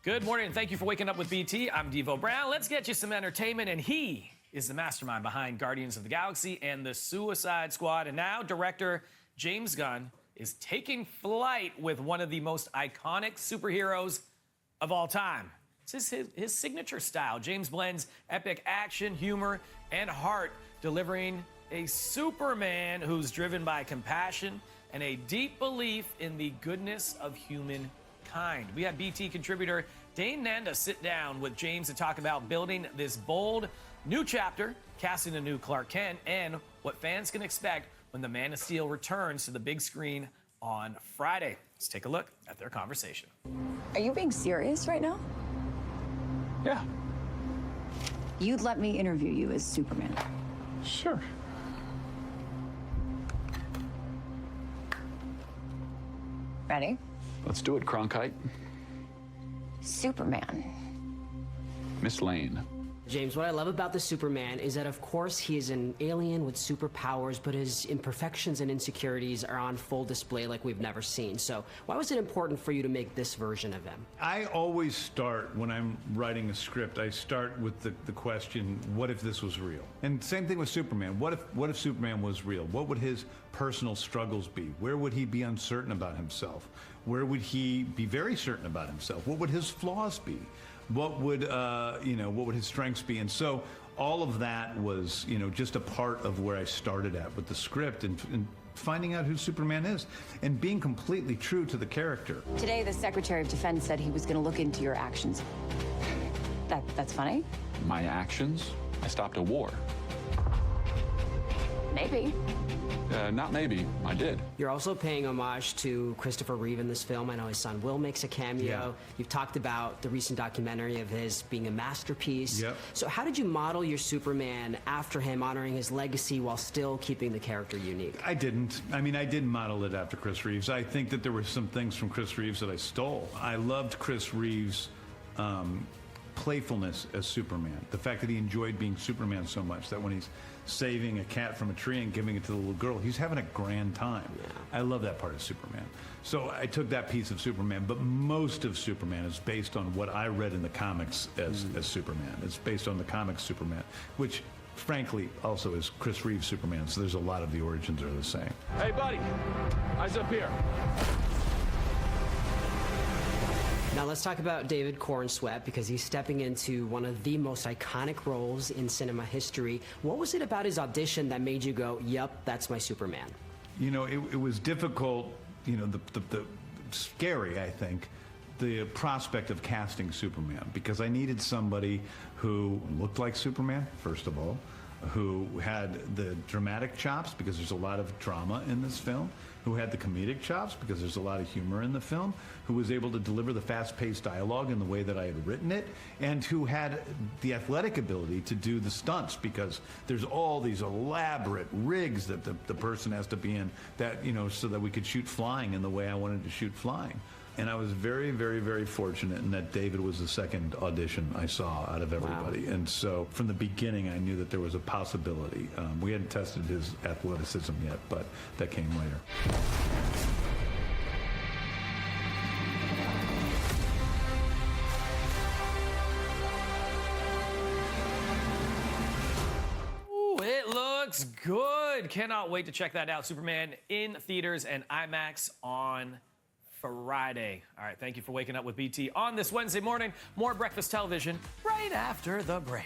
Good morning, and thank you for waking up with BT. I'm Devo Brown. Let's get you some entertainment, and he is the mastermind behind Guardians of the Galaxy and the Suicide Squad. And now director James Gunn is taking flight with one of the most iconic superheroes of all time. This is his signature style. James blends epic action, humor, and heart, delivering a Superman who's driven by compassion and a deep belief in the goodness of humankind. We had BT contributor Dane Nanda sit down with James to talk about building this bold new chapter, casting a new Clark Kent, and what fans can expect when the Man of Steel returns to the big screen on Friday. Let's take a look at their conversation. Are you being serious right now? Yeah. You'd let me interview you as Superman. Sure. Ready? Let's do it, Cronkite. Superman. Miss Lane. James, what I love about the Superman is that, of course, he is an alien with superpowers, but his imperfections and insecurities are on full display like we've never seen. So why was it important for you to make this version of him? I always start, when I'm writing a script, I start with the question, what if this was real? And same thing with Superman. What if Superman was real? What would his personal struggles be? Where would he be uncertain about himself? Where would he be very certain about himself? What would his flaws be? What would what would his strengths be? And so all of that was, just a part of where I started at with the script and finding out who Superman is and being completely true to the character. Today, the Secretary of Defense said he was going to look into your actions. That's funny? My actions? I stopped a war. Maybe. Not maybe. I did. You're also paying homage to Christopher Reeve in this film. I know his son Will makes a cameo. Yeah. You've talked about the recent documentary of his being a masterpiece. Yep. So how did you model your Superman after him, honoring his legacy while still keeping the character unique? I didn't. I mean, I didn't model it after Chris Reeves. I think that there were some things from Chris Reeves that I stole. I loved Chris Reeves' playfulness as Superman. The fact that he enjoyed being Superman so much that when he's saving a cat from a tree and giving it to the little girl, he's having a grand time. Yeah. I love that part of Superman. So I took that piece of Superman, but most of Superman is based on what I read in the comics as Superman. It's based on the comics Superman, which frankly also is Chris Reeves' Superman, so there's a lot of the origins are the same. Hey, buddy. Eyes up here. Now let's talk about David Cornsweet, because he's stepping into one of the most iconic roles in cinema history. What was it about his audition that made you go, yep, that's my Superman? It was difficult, the scary, I think, the prospect of casting Superman, because I needed somebody who looked like Superman, first of all, who had the dramatic chops, because there's a lot of drama in this film, who had the comedic chops, because there's a lot of humor in the film, who was able to deliver the fast-paced dialogue in the way that I had written it, and who had the athletic ability to do the stunts, because there's all these elaborate rigs that the person has to be in, that, so that we could shoot flying in the way I wanted to shoot flying. And I was very, very, very fortunate in that David was the second audition I saw out of everybody. Wow. And so from the beginning, I knew that there was a possibility. We hadn't tested his athleticism yet, but that came later. Ooh, it looks good. Cannot wait to check that out. Superman in theaters and IMAX on Friday. All right, thank you for waking up with BT on this Wednesday morning. More breakfast television right after the break.